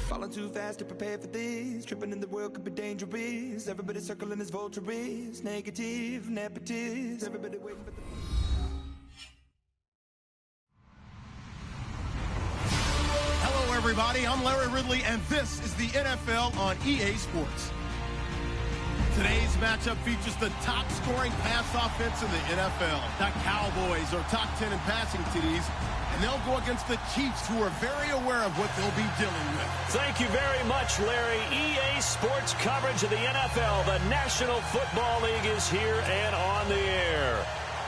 Falling too fast to prepare for this. Tripping in the world could be dangerous. Everybody circling as vultures. Negative, nepotist. Everybody waiting for the... Hello, everybody. I'm Larry Ridley, and this is the NFL on EA Sports. Today's matchup features the top-scoring pass offense in the NFL. The Cowboys are top 10 in passing TDs, and they'll go against the Chiefs, who are very aware of what they'll be dealing with. Thank you very much, Larry. EA Sports coverage of the NFL. The National Football League is here and on the air.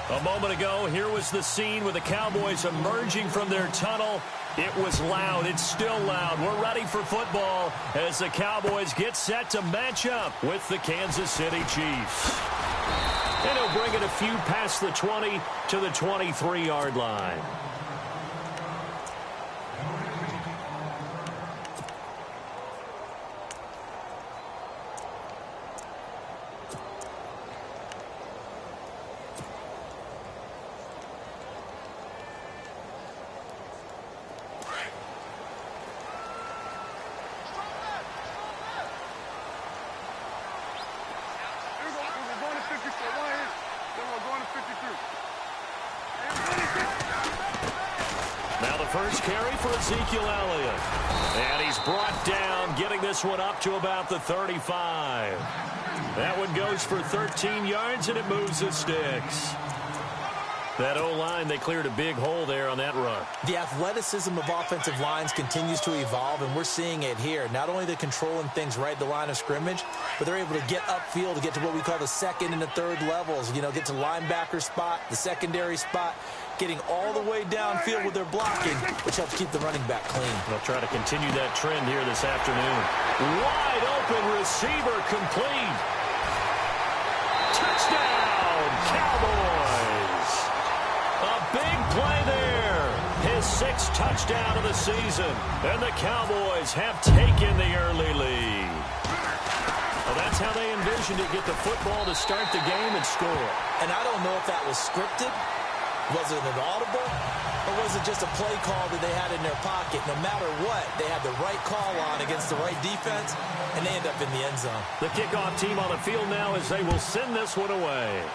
A moment ago, here was the scene with the Cowboys emerging from their tunnel. It was loud. It's still loud. We're ready for football as the Cowboys get set to match up with the Kansas City Chiefs. And he'll bring it a few past the 20 to the 23-yard line. First carry for Ezekiel Elliott. And he's brought down, getting this one up to about the 35. That one goes for 13 yards, and it moves the sticks. That O-line, they cleared a big hole there on that run. The athleticism of offensive lines continues to evolve, and we're seeing it here. Not only they're controlling things right at the line of scrimmage, but they're able to get upfield to get to what we call the second and the third levels. You know, get to linebacker spot, the secondary spot, getting all the way downfield with their blocking, which helps keep the running back clean. They'll try to continue that trend here this afternoon. Wide open receiver complete. Touchdown, Cowboys. A big play there. His sixth touchdown of the season. And the Cowboys have taken the early lead. Well, that's how they envisioned it, get the football to start the game and score. And I don't know if that was scripted. Was it an audible, or was it just a play call that they had in their pocket? No matter what, they had the right call on against the right defense, and they end up in the end zone. The kickoff team on the field now as they will send this one away.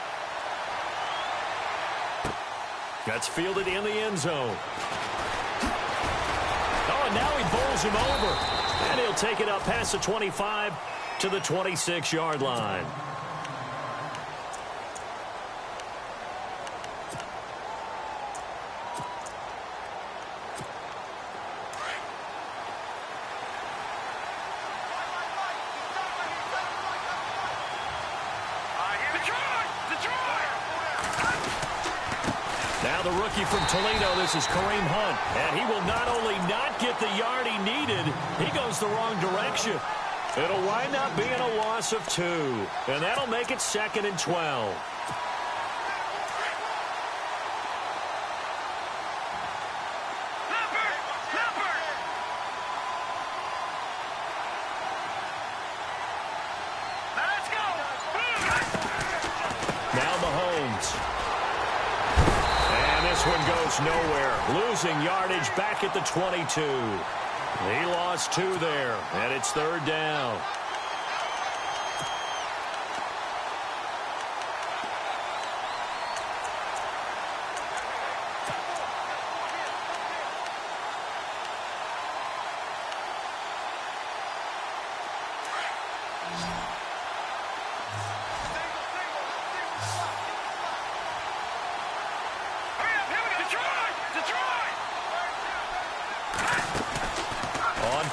That's fielded in the end zone. Oh, and now he bowls him over. And he'll take it up past the 25 to the 26-yard line. Now the rookie from Toledo, this is Kareem Hunt. And he will not only not get the yard he needed, he goes the wrong direction. It'll wind up being a loss of 2. And that'll make it 2nd and 12. One goes nowhere, losing yardage back at the 22. He lost 2 there, and it's 3rd down.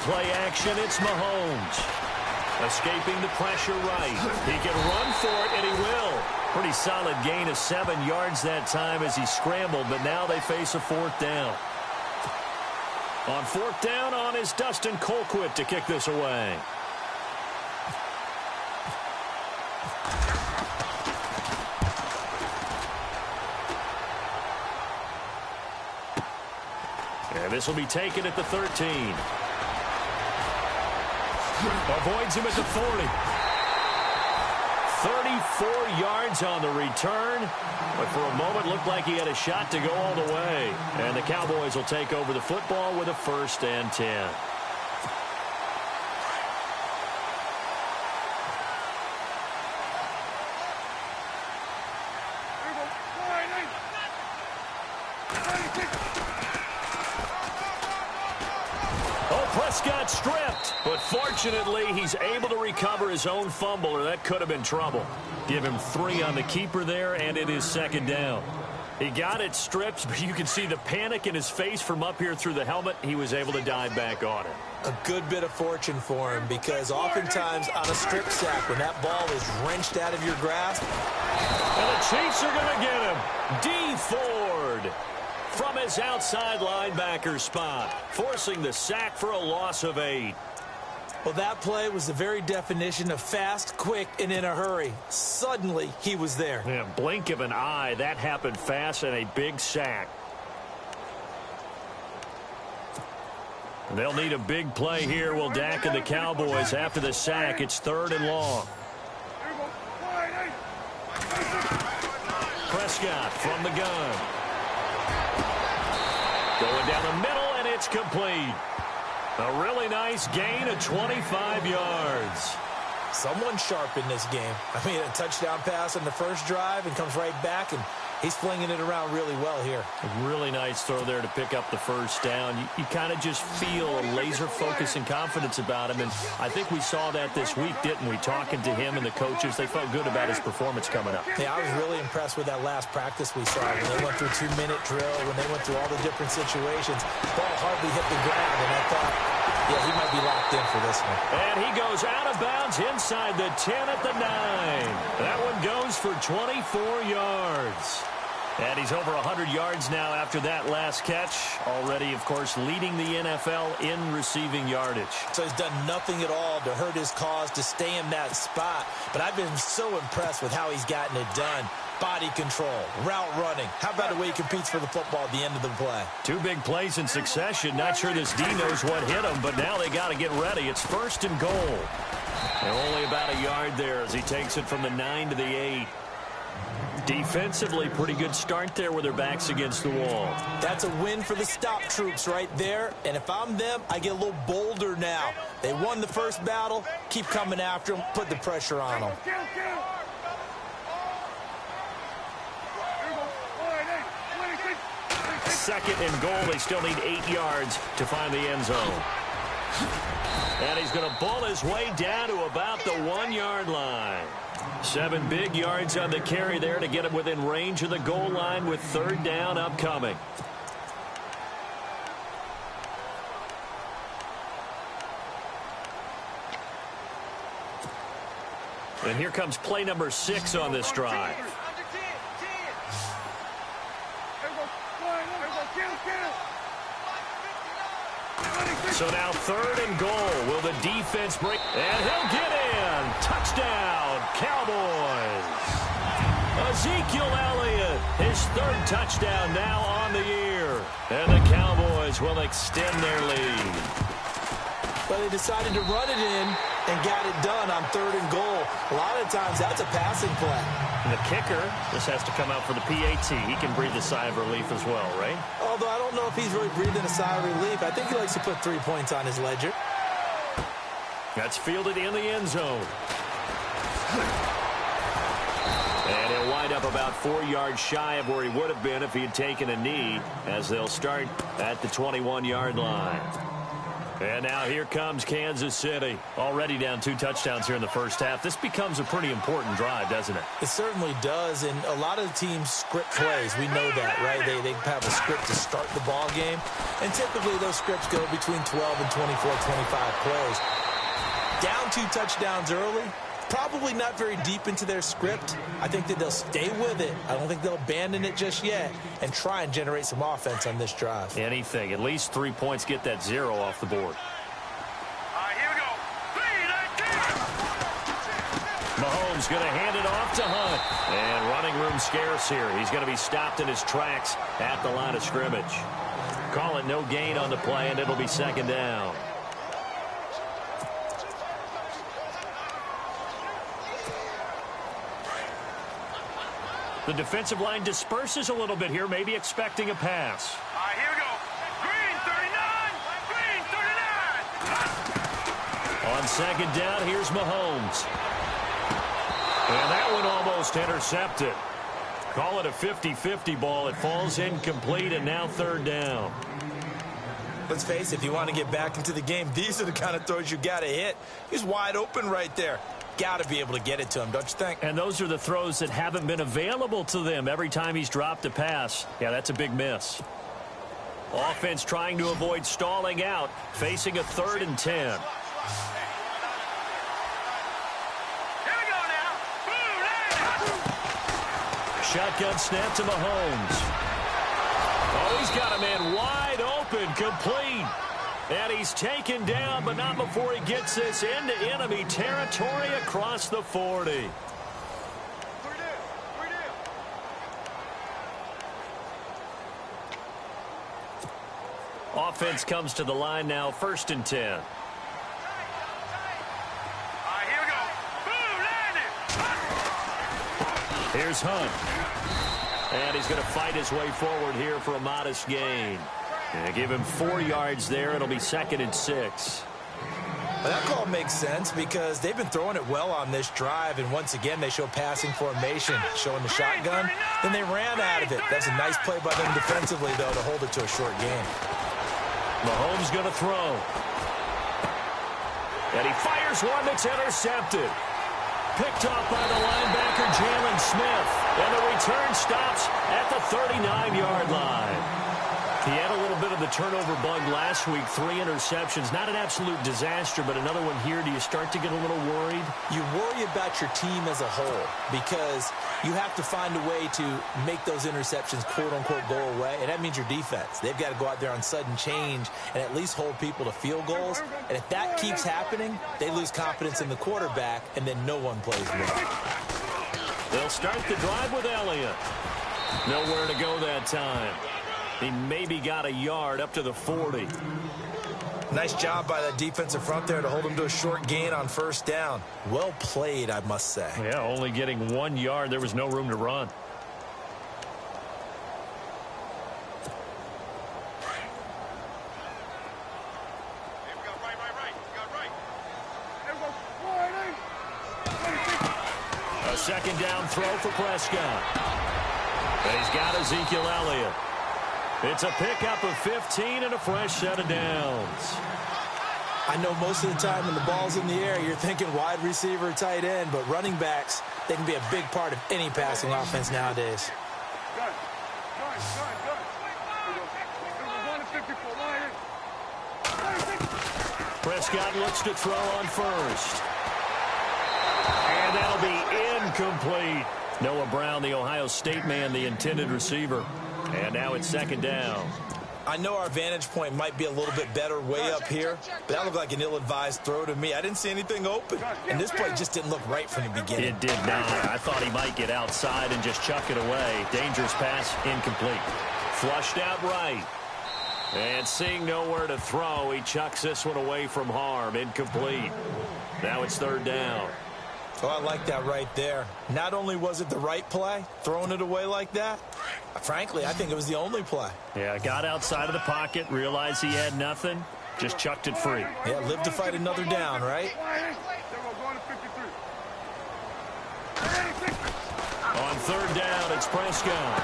Play action, it's Mahomes. Escaping the pressure right. He can run for it, and he will. Pretty solid gain of 7 yards that time as he scrambled, but now they face a 4th down. On 4th down on is Dustin Colquitt to kick this away. And this will be taken at the 13. Avoids him at the 40. 34 yards on the return. But for a moment, looked like he had a shot to go all the way. And the Cowboys will take over the football with a 1st and 10. Prescott stripped, but fortunately he's able to recover his own fumble, or that could have been trouble. Give him 3 on the keeper there, and it is second down. He got it stripped, but you can see the panic in his face from up here through the helmet. He was able to dive back on it. A good bit of fortune for him, because oftentimes on a strip sack, when that ball is wrenched out of your grasp. And the Chiefs are going to get him. D. Ford from his outside linebacker spot, forcing the sack for a loss of 8. Well, that play was the very definition of fast, quick, and in a hurry. Suddenly, he was there. Yeah, blink of an eye. That happened fast, and a big sack. They'll need a big play here. Will Dak and the Cowboys after the sack. It's 3rd and long. Prescott from the gun. Going down the middle, and it's complete. A really nice gain of 25 yards. Someone sharp in this game. I mean, a touchdown pass on the first drive and comes right back, and he's flinging it around really well here. A really nice throw there to pick up the first down. You kind of just feel a laser focus and confidence about him, and I think we saw that this week, didn't we? Talking to him and the coaches, they felt good about his performance coming up. Yeah, I was really impressed with that last practice we saw when they went through 2-minute drill, when they went through all the different situations. Ball hardly hit the ground, and I thought, yeah, he might be locked in for this one. And he goes out of bounds inside the 10 at the 9. That one goes for 24 yards. And he's over 100 yards now after that last catch. Already, of course, leading the NFL in receiving yardage. So he's done nothing at all to hurt his cause, to stay in that spot. But I've been so impressed with how he's gotten it done. Body control, route running. How about the way he competes for the football at the end of the play? 2 big plays in succession. Not sure this D knows what hit him, but now they got to get ready. It's 1st and goal. And only about a yard there as he takes it from the 9 to the 8. Defensively, pretty good start there with their backs against the wall. That's a win for the stop troops right there. And if I'm them, I get a little bolder now. They won the first battle. Keep coming after them. Put the pressure on them. 2nd and goal. They still need 8 yards to find the end zone. And he's going to ball his way down to about the 1-yard line. 7 big yards on the carry there to get him within range of the goal line with 3rd down upcoming. And here comes play number 6 on this drive. So now 3rd and goal. Will the defense break? And he'll get in. Touchdown, Cowboys. Ezekiel Elliott, his 3rd touchdown now on the year. And the Cowboys will extend their lead. But they decided to run it in and got it done on 3rd and goal. A lot of times that's a passing play. And the kicker, this has to come out for the PAT. He can breathe a sigh of relief as well, right? Although I don't know if he's really breathing a sigh of relief. I think he likes to put 3 points on his ledger. That's fielded in the end zone. And he'll wind up about 4 yards shy of where he would have been if he had taken a knee, as they'll start at the 21-yard line. And now here comes Kansas City. Already down 2 touchdowns here in the first half. This becomes a pretty important drive, doesn't it? It certainly does, and a lot of the teams script plays. We know that, right? They have a script to start the ball game, and typically those scripts go between 12 and 24, 25 plays. Down 2 touchdowns early, probably not very deep into their script. I think that they'll stay with it. I don't think they'll abandon it just yet and try and generate some offense on this drive. Anything. At least 3 points, get that 0 off the board. Here we go. Mahomes going to hand it off to Hunt. And running room scarce here. He's going to be stopped in his tracks at the line of scrimmage. Call it no gain on the play, and it'll be 2nd down. The defensive line disperses a little bit here, maybe expecting a pass. Here we go. Green 39. On 2nd down, here's Mahomes. And that one almost intercepted. Call it a 50-50 ball. It falls incomplete, and now 3rd down. Let's face it, if you want to get back into the game, these are the kind of throws you got to hit. He's wide open right there. Got to be able to get it to him, don't you think? And those are the throws that haven't been available to them every time he's dropped a pass. Yeah, that's a big miss. Offense trying to avoid stalling out, facing a 3rd and 10. Here we go now. Boom, Shotgun snap to Mahomes. Oh, he's got a man wide open, complete. And he's taken down, but not before he gets this into enemy territory across the 40. Offense comes to the line now, 1st and 10. All right, here we go. Boom, landed. Here's Hunt. And he's going to fight his way forward here for a modest gain. And give him 4 yards there. It'll be 2nd and 6. Well, that call makes sense because they've been throwing it well on this drive, and once again they show passing formation, showing the shotgun. Then they ran out of it. That's a nice play by them defensively, though, to hold it to a short gain. Mahomes going to throw. And he fires one that's intercepted. Picked off by the linebacker, Jalen Smith. And the return stops at the 39-yard line. He had a little bit of the turnover bug last week, 3 interceptions. Not an absolute disaster, but another one here. Do you start to get a little worried? You worry about your team as a whole because you have to find a way to make those interceptions, quote-unquote, go away, and that means your defense. They've got to go out there on sudden change and at least hold people to field goals, and if that keeps happening, they lose confidence in the quarterback, and then no one plays well. They'll start the drive with Elliott. Nowhere to go that time. He maybe got a yard up to the 40. Nice job by that defensive front there to hold him to a short gain on 1st down. Well played, I must say. Yeah, only getting 1 yard. There was no room to run. A 2nd down throw for Prescott. And he's got Ezekiel Elliott. It's a pickup of 15 and a fresh set of downs. I know most of the time when the ball's in the air, you're thinking wide receiver, tight end, but running backs, they can be a big part of any passing offense nowadays. Prescott looks to throw on 1st. And that'll be incomplete. Noah Brown, the Ohio State man, the intended receiver. And now it's 2nd down. I know our vantage point might be a little bit better way up here, but that looked like an ill-advised throw to me. I didn't see anything open, and this play just didn't look right from the beginning. It did not. I thought he might get outside and just chuck it away. Dangerous pass, incomplete. Flushed out right. And seeing nowhere to throw, he chucks this one away from harm. Incomplete. Now it's 3rd down. Oh, I like that right there. Not only was it the right play, throwing it away like that, frankly, I think it was the only play. Yeah, got outside of the pocket, realized he had nothing, just chucked it free. Yeah, live to fight another down, right? On 3rd down, it's Prescott.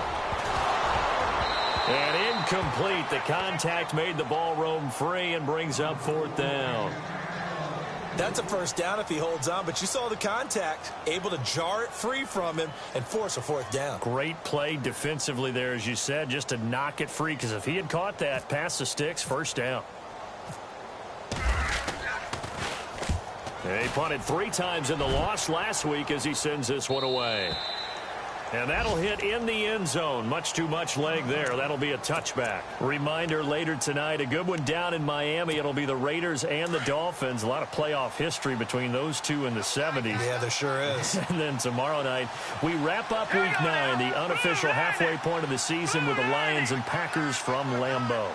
And incomplete. The contact made the ball roam free and brings up 4th down. That's a 1st down if he holds on, but you saw the contact, able to jar it free from him and force a 4th down. Great play defensively there, as you said, just to knock it free, because if he had caught that, past the sticks, 1st down. And he punted 3 times in the loss last week as he sends this one away. And that'll hit in the end zone. Much too much leg there. That'll be a touchback. Reminder later tonight, a good one down in Miami. It'll be the Raiders and the Dolphins. A lot of playoff history between those two in the 70s. Yeah, there sure is. And then tomorrow night, we wrap up Week 9, the unofficial halfway point of the season with the Lions and Packers from Lambeau.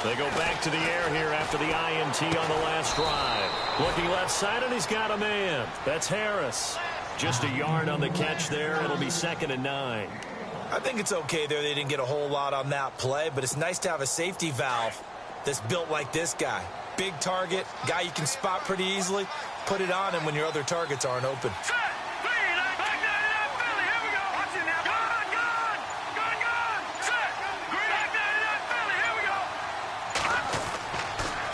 They go back to the air here after the INT on the last drive. Looking left side, and he's got a man. That's Harris. Just a yard on the catch there. It'll be 2nd and 9. I think it's okay there. They didn't get a whole lot on that play, but it's nice to have a safety valve that's built like this guy. Big target, guy you can spot pretty easily. Put it on him when your other targets aren't open.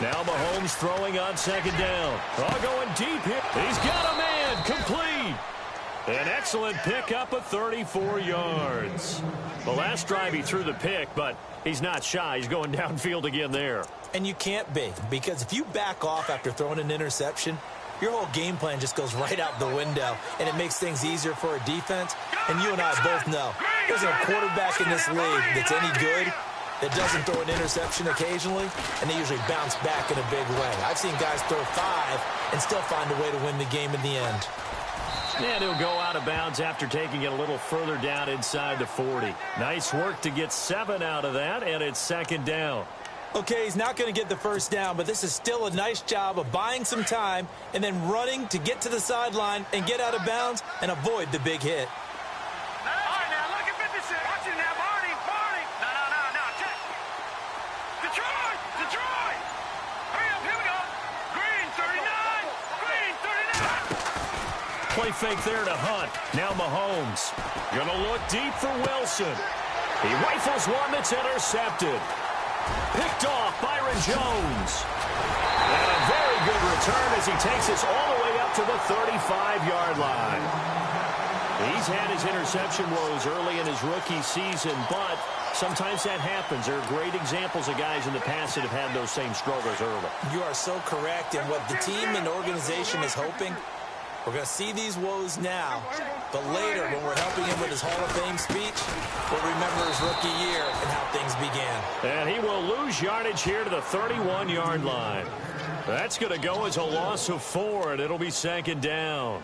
Now Mahomes throwing on second down. Oh, going deep here. He's got a man. Complete. An excellent pickup of 34 yards. The last drive he threw the pick, but he's not shy. He's going downfield again there. And you can't be, because if you back off after throwing an interception, your whole game plan just goes right out the window, and it makes things easier for a defense. And you and I both know there's a quarterback in this league that's any good that doesn't throw an interception occasionally, and they usually bounce back in a big way. I've seen guys throw 5 and still find a way to win the game in the end. And he'll go out of bounds after taking it a little further down inside the 40. Nice work to get 7 out of that, and it's second down. Okay, he's not going to get the first down, but this is still a nice job of buying some time and then running to get to the sideline and get out of bounds and avoid the big hit. All right, now, look at 56. Watch it now, Barney. No, check. Detroit. Hurry up, here we go. Green, 39. Green, 39. Play fake there to Hunt. Now Mahomes. Gonna look deep for Wilson. He rifles one that's intercepted. Picked off Byron Jones. And a very good return as he takes us all the way up to the 35-yard line. He's had his interception woes early in his rookie season, but sometimes that happens. There are great examples of guys in the past that have had those same struggles early. You are so correct, and what the team and organization is hoping, we're going to see these woes now, but later when we're helping him with his Hall of Fame speech, we'll remember his rookie year and how things began. And he will lose yardage here to the 31-yard line. That's going to go as a loss of 4, and it'll be second down.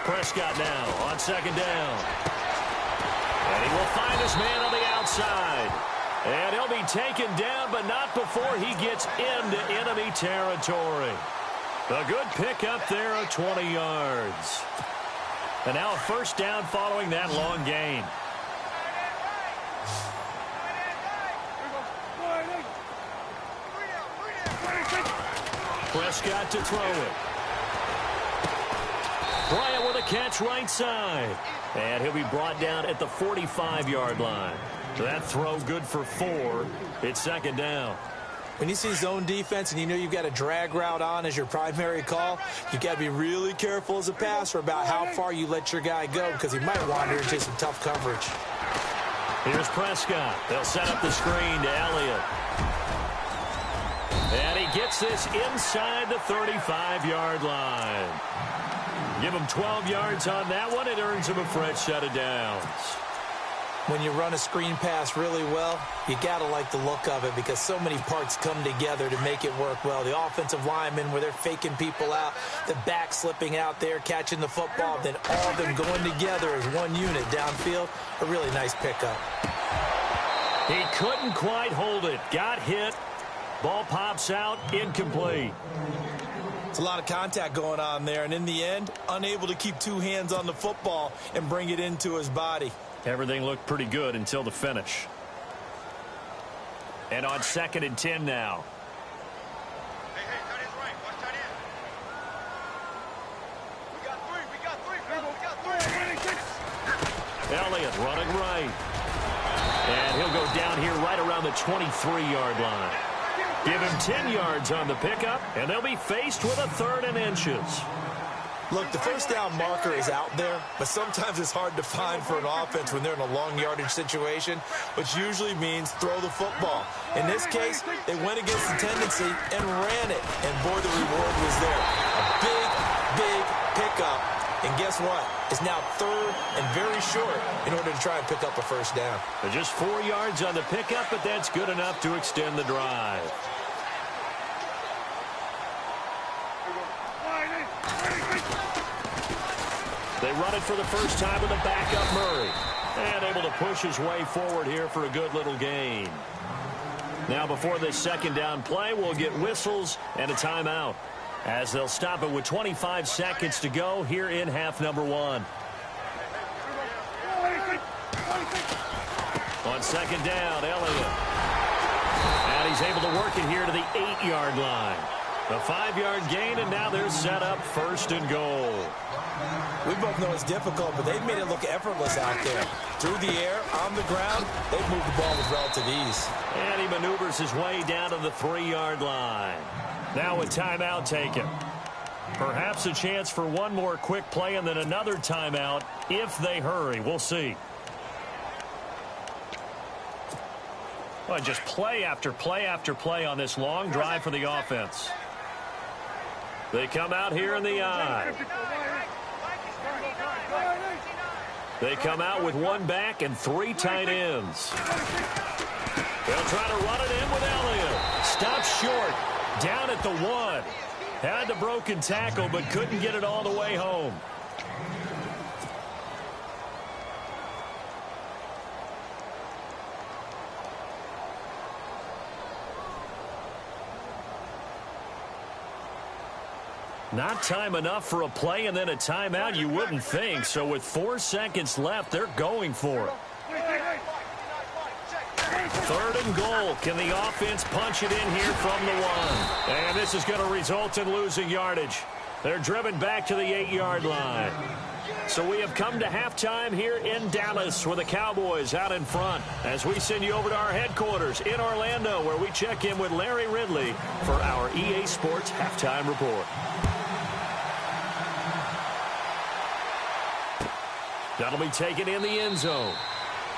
Prescott now on second down. And he will find his man on the outside. And he'll be taken down, but not before he gets into enemy territory. A good pickup there of 20 yards. And now a first down following that long gain. Prescott to throw it. Bryant with a catch right side. And he'll be brought down at the 45-yard line. That throw good for 4. It's second down. When you see zone defense and you know you've got a drag route on as your primary call, you've got to be really careful as a passer about how far you let your guy go because he might wander into some tough coverage. Here's Prescott. They'll set up the screen to Elliott. And he gets this inside the 35-yard line. Give him 12 yards on that one. It earns him a fresh set of downs. When you run a screen pass really well, you got to like the look of it because so many parts come together to make it work well. The offensive linemen where they're faking people out, the back slipping out there, catching the football, then all of them going together as one unit downfield. A really nice pickup. He couldn't quite hold it. Got hit. Ball pops out. Incomplete. It's a lot of contact going on there, and in the end, unable to keep 2 hands on the football and bring it into his body. Everything looked pretty good until the finish. And on 2nd and 10 now. Hey, tight end's right. Watch tight end. We got 3. Elliott running right. And he'll go down here right around the 23-yard line. Give him 10 yards on the pickup, and they'll be faced with a 3rd and inches. Look, the first down marker is out there, but sometimes it's hard to find for an offense when they're in a long yardage situation, which usually means throw the football. In this case, they went against the tendency and ran it, and boy, the reward was there. A big pickup, and guess what? It's now 3rd and very short in order to try and pick up a first down. Just 4 yards on the pickup, but that's good enough to extend the drive. They run it for the first time with a backup Murray. And able to push his way forward here for a good little gain. Now before this second down play, we'll get whistles and a timeout, as they'll stop it with 25 seconds to go here in half number 1. On second down, Elliott. And he's able to work it here to the 8-yard line. A 5-yard gain, and now they're set up 1st and goal. We both know it's difficult, but they've made it look effortless out there. Through the air, on the ground, they've moved the ball with relative ease. And he maneuvers his way down to the 3-yard line. Now a timeout taken. Perhaps a chance for one more quick play and then another timeout if they hurry. We'll see. Well, just play after play after play on this long drive for the offense. They come out here in the eye. They come out with 1 back and 3 tight ends. They'll try to run it in with Elliott. Stops short. Down at the 1. Had the broken tackle, but couldn't get it all the way home. Not time enough for a play and then a timeout, you wouldn't think. So with 4 seconds left, they're going for it. 3rd and goal. Can the offense punch it in here from the 1? And this is going to result in losing yardage. They're driven back to the 8-yard line. So we have come to halftime here in Dallas with the Cowboys out in front as we send you over to our headquarters in Orlando where we check in with Larry Ridley for our EA Sports Halftime Report. That'll be taken in the end zone.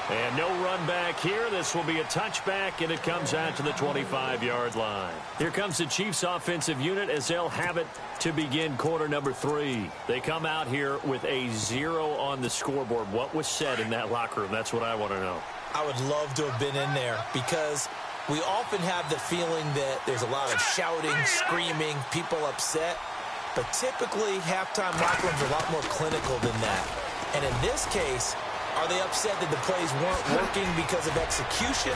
And no run back here. This will be a touchback, and it comes out to the 25-yard line. Here comes the Chiefs offensive unit as they'll have it to begin quarter number 3. They come out here with a 0 on the scoreboard. What was said in that locker room? That's what I want to know. I would love to have been in there because we often have the feeling that there's a lot of shouting, screaming, people upset. But typically, halftime locker rooms are a lot more clinical than that. And in this case, are they upset that the plays weren't working because of execution,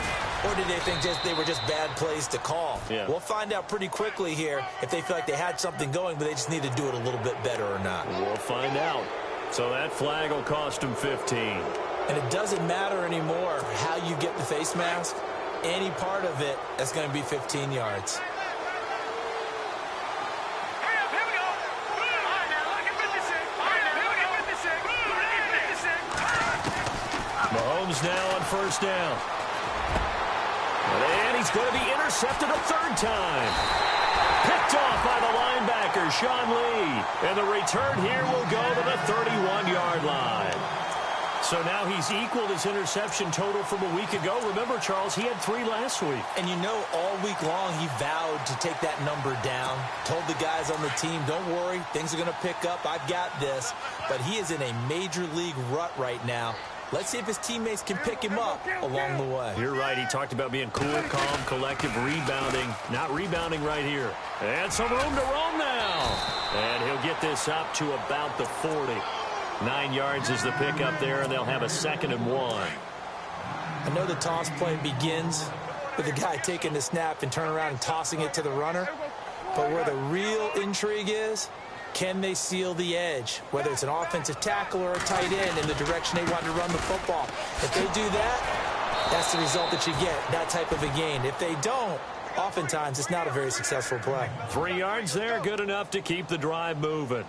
or did they think they were just bad plays to call? Yeah. We'll find out pretty quickly here if they feel like they had something going, but they just need to do it a little bit better or not. We'll find out. So that flag will cost them 15. And it doesn't matter anymore how you get the face mask. Any part of it is going to be 15 yards. Mahomes now on 1st down. And he's going to be intercepted a 3rd time. Picked off by the linebacker, Sean Lee. And the return here will go to the 31-yard line. So now he's equaled his interception total from a week ago. Remember, Charles, he had 3 last week. And you know, all week long he vowed to take that number down. Told the guys on the team, don't worry, things are going to pick up. I've got this. But he is in a major league rut right now. Let's see if his teammates can pick him up along the way. You're right. He talked about being cool, calm, collective, rebounding. Not rebounding right here. And some room to roam now. And he'll get this up to about the 40. 9 yards is the pickup there, and they'll have a 2nd and 1. I know the toss play begins with the guy taking the snap and turning around and tossing it to the runner. But where the real intrigue is, can they seal the edge, whether it's an offensive tackle or a tight end in the direction they want to run the football? If they do that, that's the result that you get, that type of a gain. If they don't, oftentimes it's not a very successful play. 3 yards there, good enough to keep the drive moving.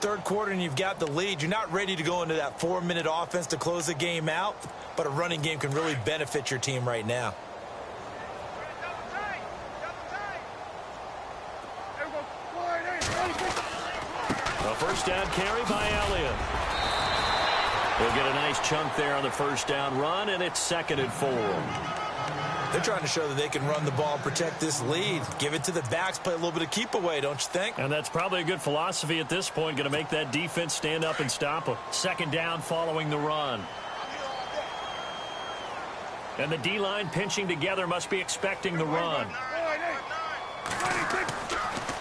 3rd quarter and you've got the lead. You're not ready to go into that 4-minute offense to close the game out, but a running game can really benefit your team right now. A 1st down carry by Elliott. He'll get a nice chunk there on the 1st down run, and it's 2nd and 4. They're trying to show that they can run the ball and protect this lead. Give it to the backs, play a little bit of keep away, don't you think? And that's probably a good philosophy at this point, going to make that defense stand up and stop them. 2nd down following the run. And the D-line pinching together must be expecting the run.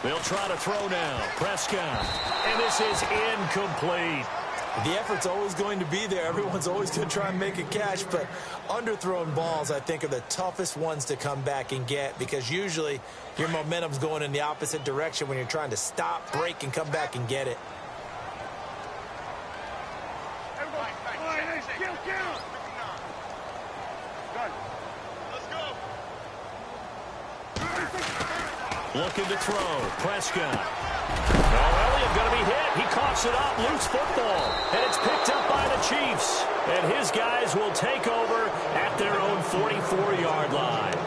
They'll try to throw now. Prescott. And this is incomplete. The effort's always going to be there. Everyone's always going to try and make a catch, but underthrown balls, I think, are the toughest ones to come back and get because usually your momentum's going in the opposite direction when you're trying to stop, break, and come back and get it. Looking to throw. Prescott. Oh, Elliott going to be hit. He coughs it up. Loose football. And it's picked up by the Chiefs. And his guys will take over at their own 44-yard line.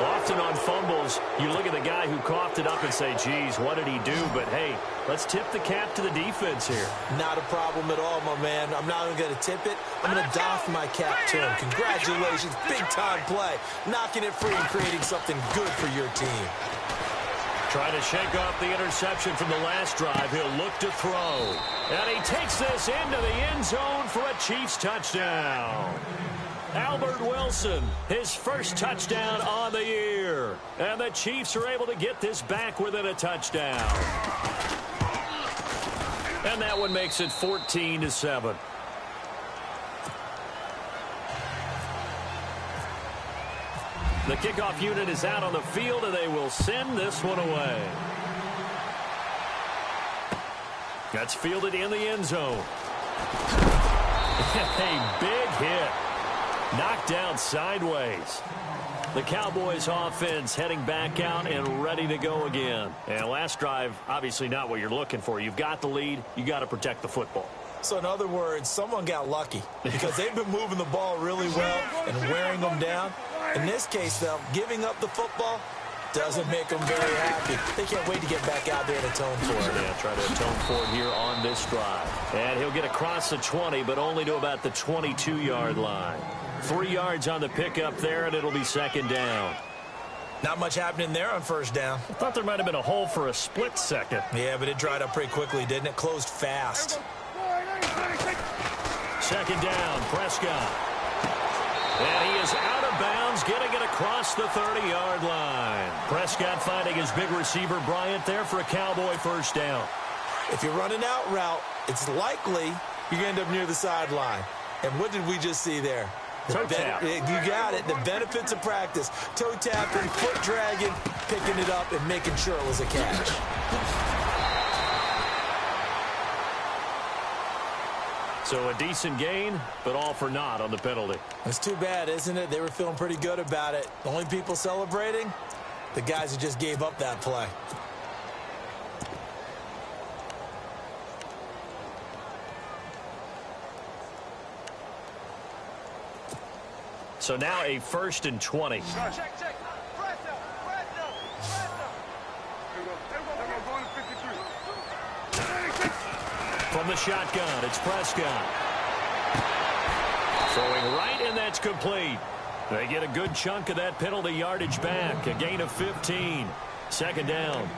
Often on fumbles, you look at the guy who coughed it up and say, geez, what did he do? But, hey, let's tip the cap to the defense here. Not a problem at all, my man. I'm not even going to tip it. I'm going to doff my cap to him. Congratulations. Big-time play. Knocking it free and creating something good for your team. Trying to shake off the interception from the last drive. He'll look to throw. And he takes this into the end zone for a Chiefs touchdown. Albert Wilson, his first touchdown on the year. And the Chiefs are able to get this back within a touchdown. And that one makes it 14-7. The kickoff unit is out on the field, and they will send this one away. That's fielded in the end zone. A big hit. Knocked down sideways. The Cowboys offense heading back out and ready to go again. And last drive, obviously not what you're looking for. You've got the lead. You got to protect the football. So in other words, someone got lucky because they've been moving the ball really well and wearing them down. In this case, though, giving up the football doesn't make them very happy. They can't wait to get back out there and atone for it. Yeah, try to atone for it here on this drive. And he'll get across the 20, but only to about the 22-yard line. 3 yards on the pickup there, and it'll be second down. Not much happening there on first down. I thought there might have been a hole for a split second. Yeah, but it dried up pretty quickly, didn't it? Closed fast. Second down, Prescott. And he is out of bounds, getting it across the 30-yard line. Prescott finding his big receiver, Bryant, there for a Cowboy first down. If you're running out route, it's likely you're going to end up near the sideline. And what did we just see there? Toe tap. You got it. The benefits of practice. Toe tapping, foot dragging, picking it up, and making sure it was a catch. So a decent gain, but all for naught on the penalty. It's too bad, isn't it? They were feeling pretty good about it. The only people celebrating, the guys who just gave up that play. So now a 1st and 20. Check. Press up. Going to 53. From the shotgun, it's Prescott. Throwing right, and that's complete. They get a good chunk of that penalty yardage back. A gain of 15. Second down.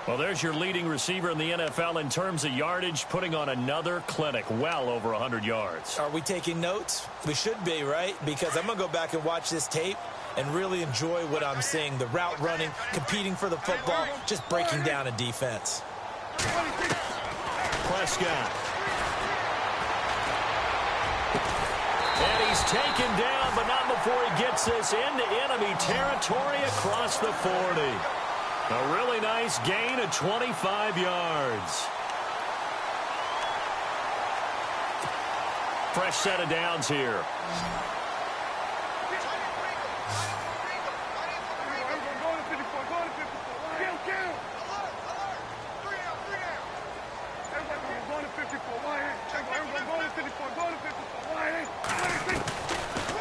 Well, there's your leading receiver in the NFL in terms of yardage, putting on another clinic, well over 100 yards. Are we taking notes? We should be, right? Because I'm going to go back and watch this tape and really enjoy what I'm seeing. The route running, competing for the football, just breaking down a defense. Prescott. And he's taken down, but not before he gets this into enemy territory across the 40. A really nice gain of 25 yards. Fresh set of downs here.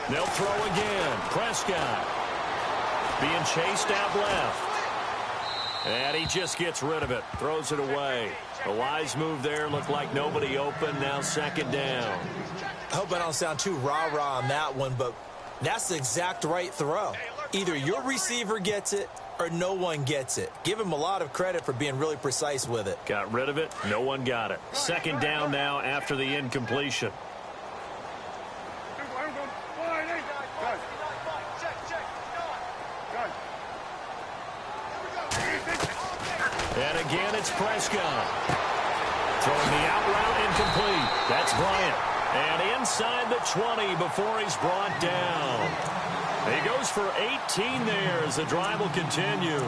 They'll throw again. Prescott being chased out left. And he just gets rid of it. Throws it away. A wise move there. Looked like nobody open. Now second down. I hope I don't sound too rah-rah on that one, but that's the exact right throw. Either your receiver gets it or no one gets it. Give him a lot of credit for being really precise with it. Got rid of it. No one got it. Second down now after the incompletion. And again, it's Prescott. Throwing the out route incomplete. That's Bryant. And inside the 20 before he's brought down. He goes for 18 there as the drive will continue.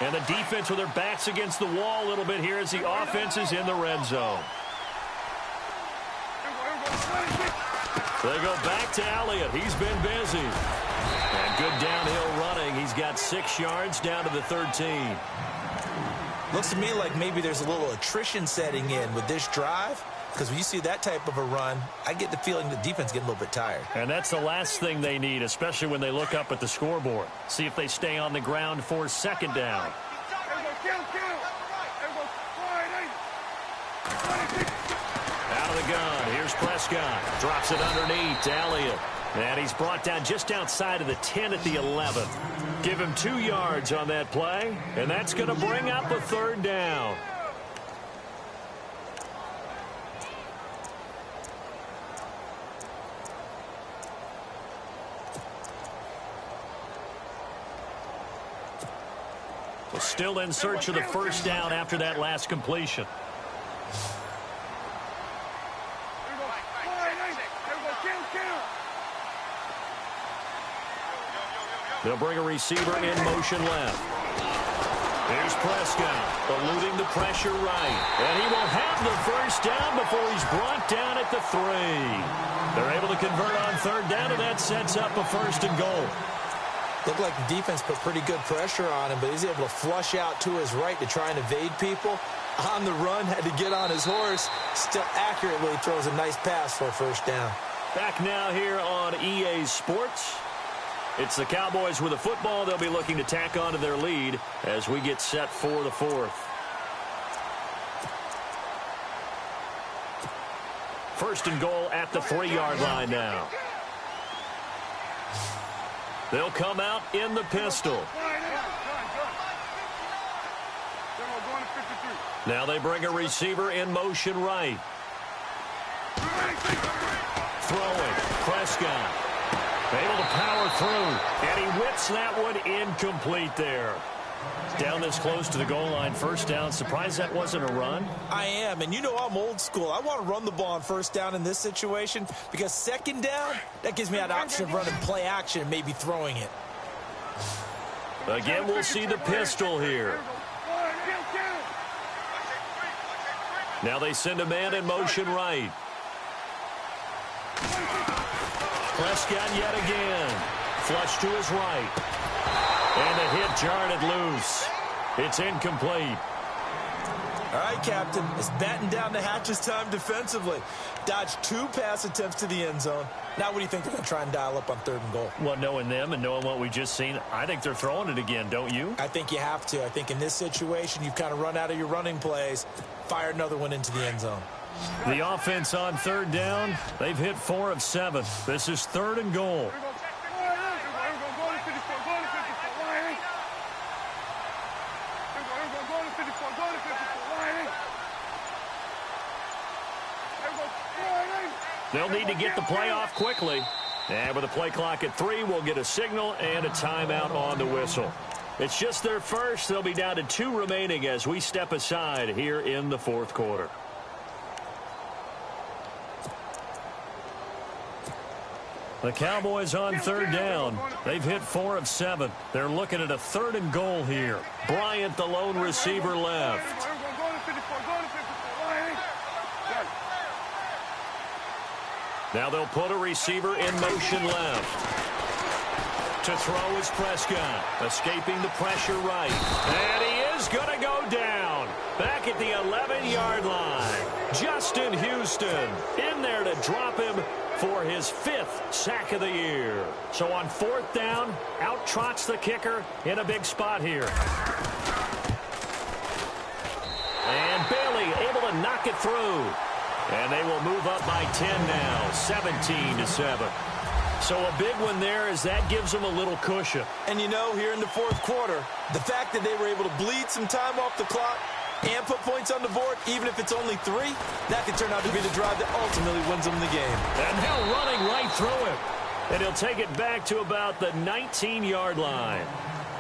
And the defense with their backs against the wall a little bit here as the offense is in the red zone. They go back to Elliott. He's been busy. And good downhill running. He's got 6 yards down to the 13. Looks to me like maybe there's a little attrition setting in with this drive, because when you see that type of a run, I get the feeling the defense getting a little bit tired. And that's the last thing they need, especially when they look up at the scoreboard. See if they stay on the ground for 2nd down. Out of the gun. Here's Prescott. Drops it underneath to Elliott. And he's brought down just outside of the 10 at the 11. Give him 2 yards on that play, and that's going to bring up a 3rd down. So still in search of the 1st down after that last completion. They'll bring a receiver in motion left. Here's Prescott, eluding the pressure right. And he will have the 1st down before he's brought down at the 3. They're able to convert on 3rd down, and that sets up a 1st and goal. Looked like the defense put pretty good pressure on him, but he's able to flush out to his right to try and evade people. On the run, had to get on his horse. Still accurately throws a nice pass for a 1st down. Back now here on EA Sports. It's the Cowboys with the football. They'll be looking to tack on to their lead as we get set for the 4th. 1st and goal at the 3-yard line now. They'll come out in the pistol. Now they bring a receiver in motion right. Throwing. Prescott. Able to power through, and he whips that one incomplete there. Down this close to the goal line, 1st down. Surprised that wasn't a run? I am, and you know I'm old school. I want to run the ball on 1st down in this situation because 2nd down, that gives me that option of running play action and maybe throwing it. Again, we'll see the pistol here. Now they send a man in motion right. Prescott yet again. Flush to his right. And the hit jarred it loose. It's incomplete. All right, Captain. It's batten down the hatches time defensively. Dodged 2 pass attempts to the end zone. Now what do you think they're going to try and dial up on 3rd and goal? Well, knowing them and knowing what we just seen, I think they're throwing it again, don't you? I think you have to. I think in this situation, you've kind of run out of your running plays. Fire another one into the end zone. The offense on 3rd down, they've hit 4 of 7. This is 3rd and goal. They'll need to get the play off quickly. And with a play clock at 3, we'll get a signal and a timeout on the whistle. It's just their 1st. They'll be down to 2 remaining as we step aside here in the 4th quarter. The Cowboys on 3rd down. They've hit 4 of 7. They're looking at a 3rd and goal here. Bryant, the lone receiver, left. Now they'll put a receiver in motion left. To throw is Prescott. Escaping the pressure right. And he is going to go down. Back at the 11-yard line. Justin Houston in there to drop him for his 5th sack of the year. So on 4th down, out trots the kicker in a big spot here. And Bailey able to knock it through. And they will move up by 10 now, 17-7. So a big one there as that gives them a little cushion. And you know, here in the 4th quarter, the fact that they were able to bleed some time off the clock and put points on the board, even if it's only 3, that could turn out to be the drive that ultimately wins them the game. And now running right through him. And he'll take it back to about the 19-yard line.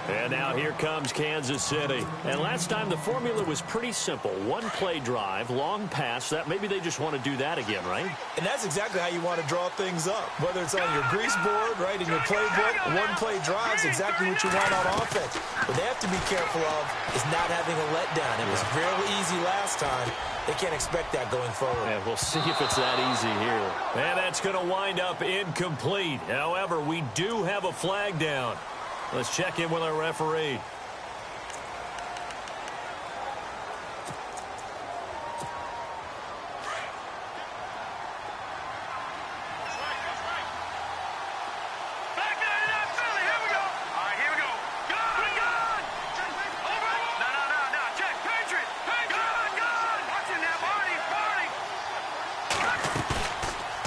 And now here comes Kansas City. And last time the formula was pretty simple. One play drive, long pass. That maybe they just want to do that again, right? And that's exactly how you want to draw things up. Whether it's on your grease board, right, in your playbook, one play drive is exactly what you want on offense. What they have to be careful of is not having a letdown. It was fairly easy last time. They can't expect that going forward. And we'll see if it's that easy here. And that's going to wind up incomplete. However, we do have a flag down. Let's check in with our referee.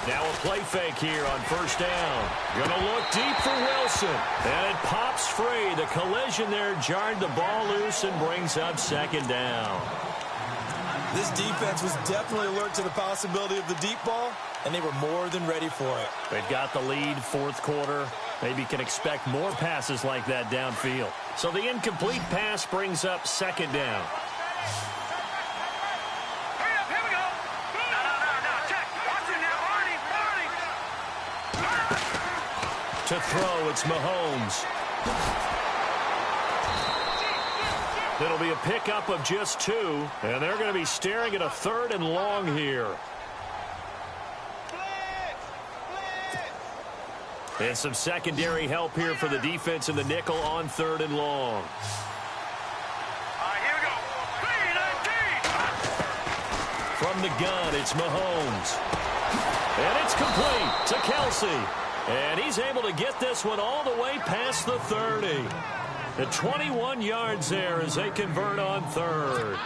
Now a play fake here on first down. Going to look deep for Wilson. And it pops free. The collision there jarred the ball loose and brings up second down. This defense was definitely alert to the possibility of the deep ball, and they were more than ready for it. They've got the lead fourth quarter. Maybe can expect more passes like that downfield. So the incomplete pass brings up second down. To throw, it's Mahomes. It'll be a pickup of just 2, and they're going to be staring at a 3rd and long here. And some secondary help here for the defense in the nickel on 3rd and long. Here we go. From the gun, it's Mahomes. And it's complete to Kelsey. And he's able to get this one all the way past the 30. The 21 yards there as they convert on 3rd.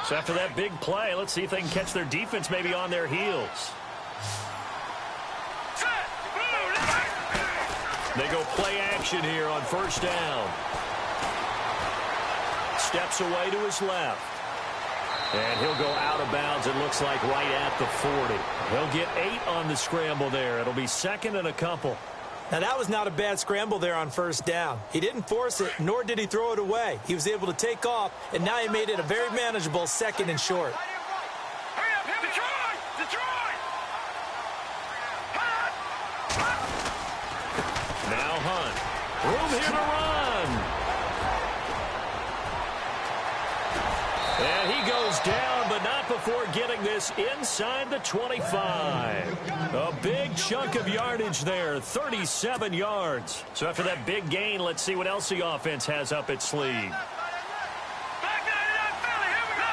So after that big play, let's see if they can catch their defense maybe on their heels. They go play action here on first down. Steps away to his left. And he'll go out of bounds, it looks like, right at the 40. He'll get 8 on the scramble there. It'll be 2nd and a couple. Now, that was not a bad scramble there on first down. He didn't force it, nor did he throw it away. He was able to take off, and now he made it a very manageable 2nd and short. Hurry up, Detroit! Now Hunt. Room here to run. And he goes down, but not before getting this inside the 25. A big chunk of yardage there, 37 yards. So after that big gain, let's see what else the offense has up its sleeve. Back down, Philly. Here we go.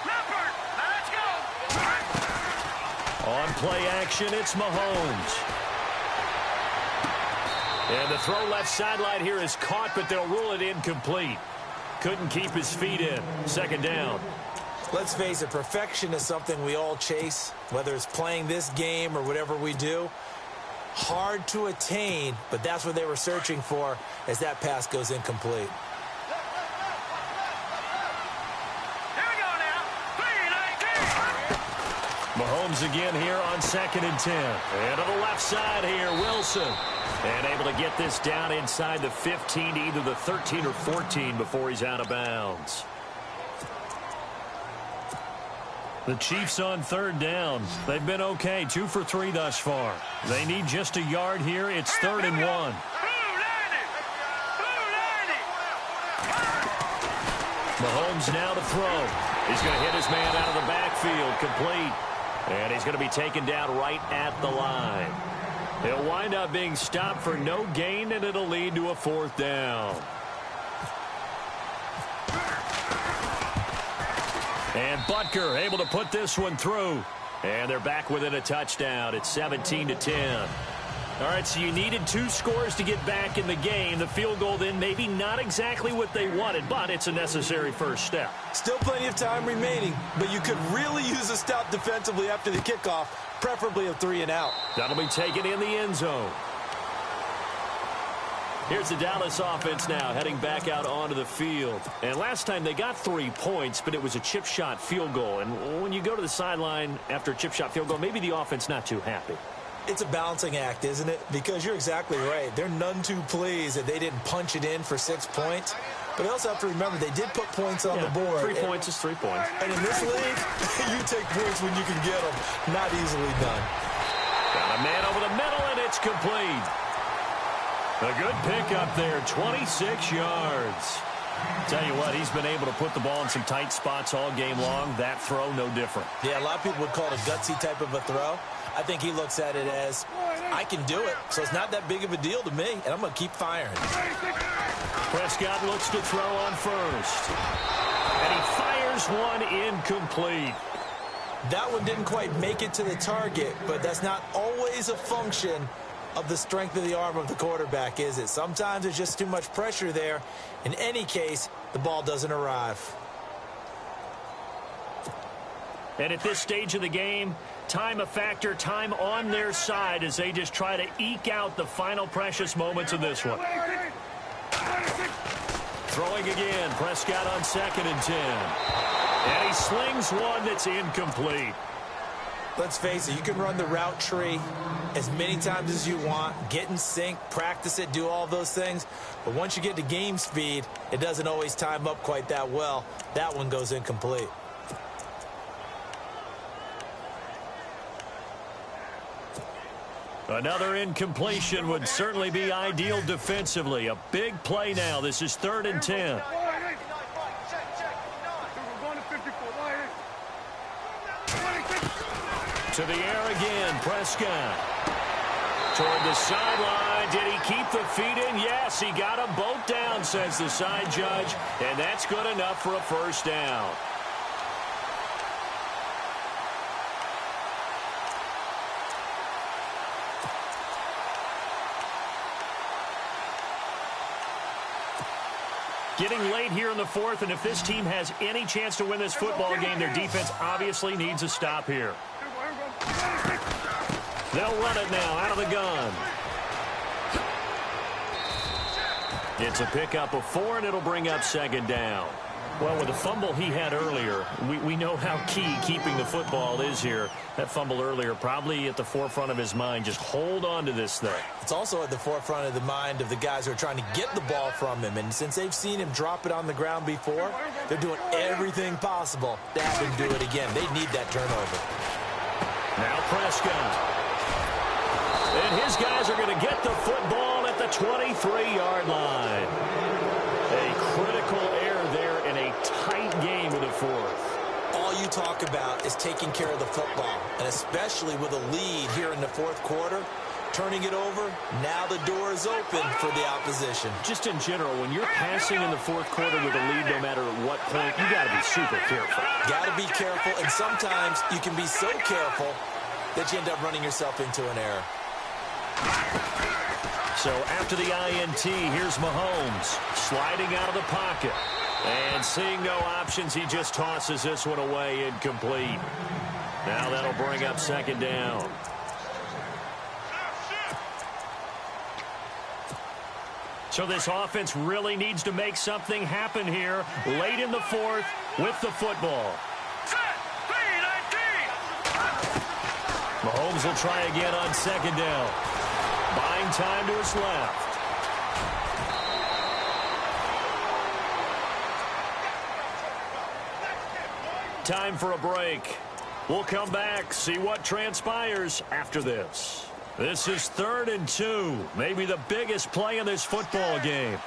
Leopard. Now let's go. On play action, it's Mahomes. And the throw left sideline here is caught, but they'll rule it incomplete. Couldn't keep his feet in. 2nd down. Let's face it, perfection is something we all chase, whether it's playing this game or whatever we do. Hard to attain, but that's what they were searching for as that pass goes incomplete. Here we go now. 3-19. Mahomes again here on 2nd and 10. And to the left side here, Wilson. And able to get this down inside the 15 to either the 13 or 14 before he's out of bounds. The Chiefs on 3rd down. They've been okay, 2 for 3 thus far. They need just a yard here. It's 3rd and 1. Mahomes now to throw. He's going to hit his man out of the backfield, complete. And he's going to be taken down right at the line. He'll wind up being stopped for no gain, and it'll lead to a 4th down. And Butker able to put this one through. And they're back within a touchdown. It's 17-10. All right, so you needed 2 scores to get back in the game. The field goal then maybe not exactly what they wanted, but it's a necessary first step. Still plenty of time remaining, but you could really use a stop defensively after the kickoff, preferably a 3 and out. That'll be taken in the end zone. Here's the Dallas offense now heading back out onto the field. And last time they got 3 points, but it was a chip shot field goal. And when you go to the sideline after a chip shot field goal, maybe the offense not too happy. It's a balancing act, isn't it? Because you're exactly right. They're none too pleased that they didn't punch it in for 6 points. But they also have to remember they did put points on the board. 3 points is 3 points. And in this league, you take points when you can get them. Not easily done. Got a man over the middle, and it's complete. A good pick up there, 26 yards. Tell you what, he's been able to put the ball in some tight spots all game long. That throw, no different. Yeah, a lot of people would call it a gutsy type of a throw. I think he looks at it as, I can do it, so it's not that big of a deal to me, and I'm going to keep firing. Prescott looks to throw on first. And he fires one incomplete. That one didn't quite make it to the target, but that's not always a function of the strength of the arm of the quarterback, is it? Sometimes there's just too much pressure there. In any case, the ball doesn't arrive. And at this stage of the game, time a factor, time on their side as they just try to eke out the final precious moments of this one. Throwing again, Prescott on 2nd and 10. And he slings one that's incomplete. Let's face it, you can run the route tree as many times as you want, get in sync, practice it, do all those things. But once you get to game speed, it doesn't always time up quite that well. That one goes incomplete. Another incompletion would certainly be ideal defensively. A big play now. This is 3rd and 10. To the air again, Prescott. Toward the sideline. Did he keep the feet in? Yes, he got them both down, says the side judge. And that's good enough for a first down. Getting late here in the 4th, and if this team has any chance to win this football game, their defense obviously needs a stop here. They'll run it now out of the gun. It's a pickup of 4, and it'll bring up 2nd down. Well, with the fumble he had earlier, we know how key keeping the football is here. That fumble earlier probably at the forefront of his mind. Just hold on to this thing. It's also at the forefront of the mind of the guys who are trying to get the ball from him. And since they've seen him drop it on the ground before, they're doing everything possible to have him do it again. They need that turnover. Now Prescott. And his guys are going to get the football at the 23-yard line. A critical error there in a tight game in the 4th. All you talk about is taking care of the football, and especially with a lead here in the 4th quarter, turning it over, now the door is open for the opposition. Just in general, when you're passing in the 4th quarter with a lead, no matter at what point, you got to be super careful. Got to be careful, and sometimes you can be so careful that you end up running yourself into an error. So after the INT, here's Mahomes sliding out of the pocket. And seeing no options, he just tosses this one away incomplete. Now that'll bring up 2nd down. So this offense really needs to make something happen here late in the 4th with the football. Mahomes will try again on 2nd down. Buying time to his left. Time for a break. We'll come back, see what transpires after this. This is 3rd and 2. Maybe the biggest play in this football game.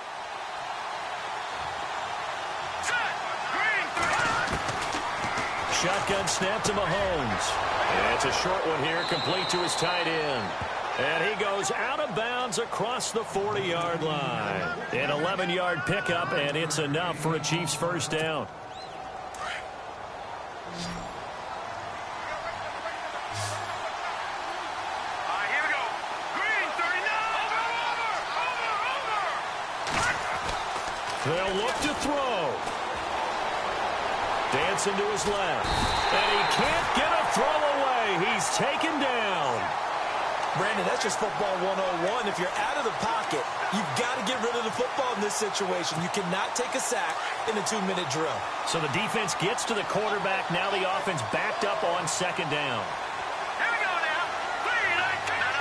Shotgun snap to Mahomes. And it's a short one here, complete to his tight end. And he goes out of bounds across the 40-yard line. An 11-yard pickup, and it's enough for a Chiefs first down. They'll look to throw. Dancing to his left. And he can't get a throw away. He's taken down. Brandon, that's just football 101. If you're out of the pocket, you've got to get rid of the football in this situation. You cannot take a sack in a 2-minute drill. So the defense gets to the quarterback. Now the offense backed up on 2nd down. Here we go now. 3, 19.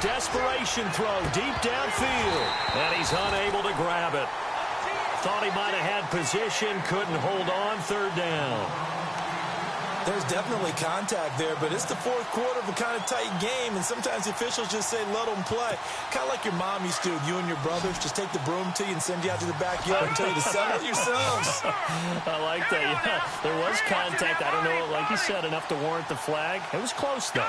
desperation throw deep downfield. And he's unable to grab it. Thought he might have had position, couldn't hold on, third down. There's definitely contact there, but it's the fourth quarter of a kind of tight game, and sometimes the officials just say, let them play. Kind of like your mom used to do with you and your brothers. Just take the broom to you and send you out to the backyard and tell you to settle it yourselves. I like that, yeah. There was contact. I don't know, like you said, enough to warrant the flag. It was close, though.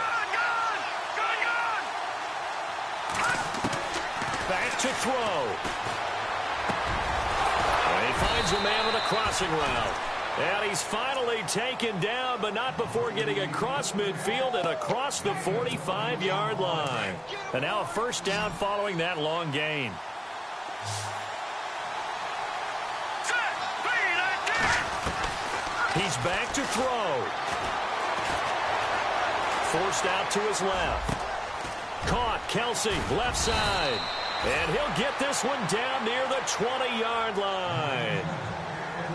Back to throw. And he finds a man with a crossing route. And he's finally taken down, but not before getting across midfield and across the 45-yard line. And now a first down following that long gain. He's back to throw. Forced out to his left. Caught, Kelsey, left side. And he'll get this one down near the 20-yard line.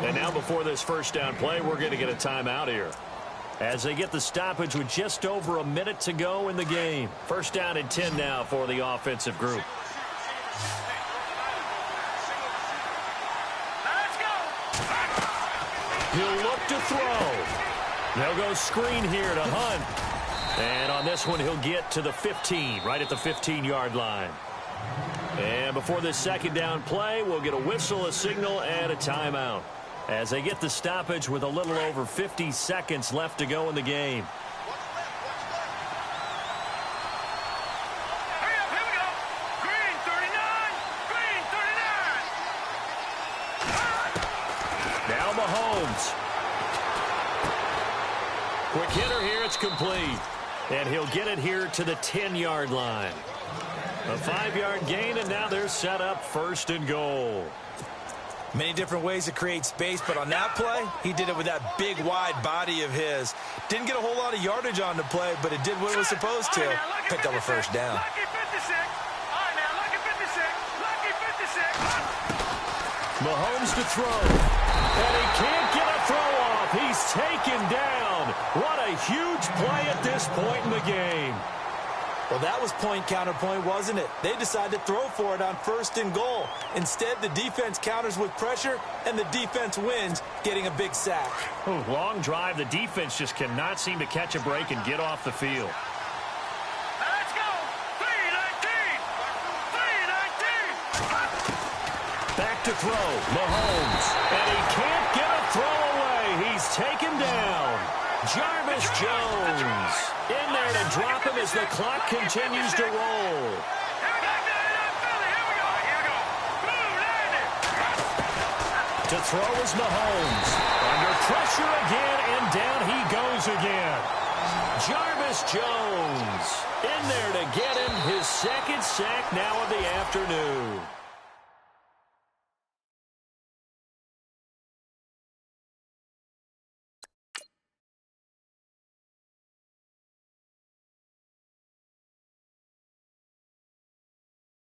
And now before this first down play, we're going to get a timeout here. As they get the stoppage with just over a minute to go in the game. First down and 10 now for the offensive group. He'll look to throw. They'll go screen here to Hunt. And on this one, he'll get to the 15, right at the 15-yard line. And before this second down play, we'll get a whistle, a signal, and a timeout. As they get the stoppage with a little over 50 seconds left to go in the game. Hurry up, here we go. Green 39. Green 39. Now Mahomes. Quick hitter here, it's complete. And he'll get it here to the 10-yard line. A 5-yard gain, and now they're set up first and goal. Many different ways to create space, but on that play, he did it with that big, wide body of his. Didn't get a whole lot of yardage on the play, but it did what it was supposed to. Picked up a first down. Lucky 56. All right, now, lucky 56. Lucky 56. Mahomes to throw. And he can't get a throw off. He's taken down. What a huge play at this point in the game. Well, that was point counterpoint, wasn't it? They decided to throw for it on first and goal. Instead, the defense counters with pressure, and the defense wins, getting a big sack. Ooh, long drive. The defense just cannot seem to catch a break and get off the field. Let's go. 319. 319. Back to throw. Mahomes. And he can't get a throw away. He's taken down. Jarvis Jones in there to drop him as the clock continues to roll. To throw is Mahomes. Under pressure again, and down he goes again. Jarvis Jones in there to get him his second sack now of the afternoon.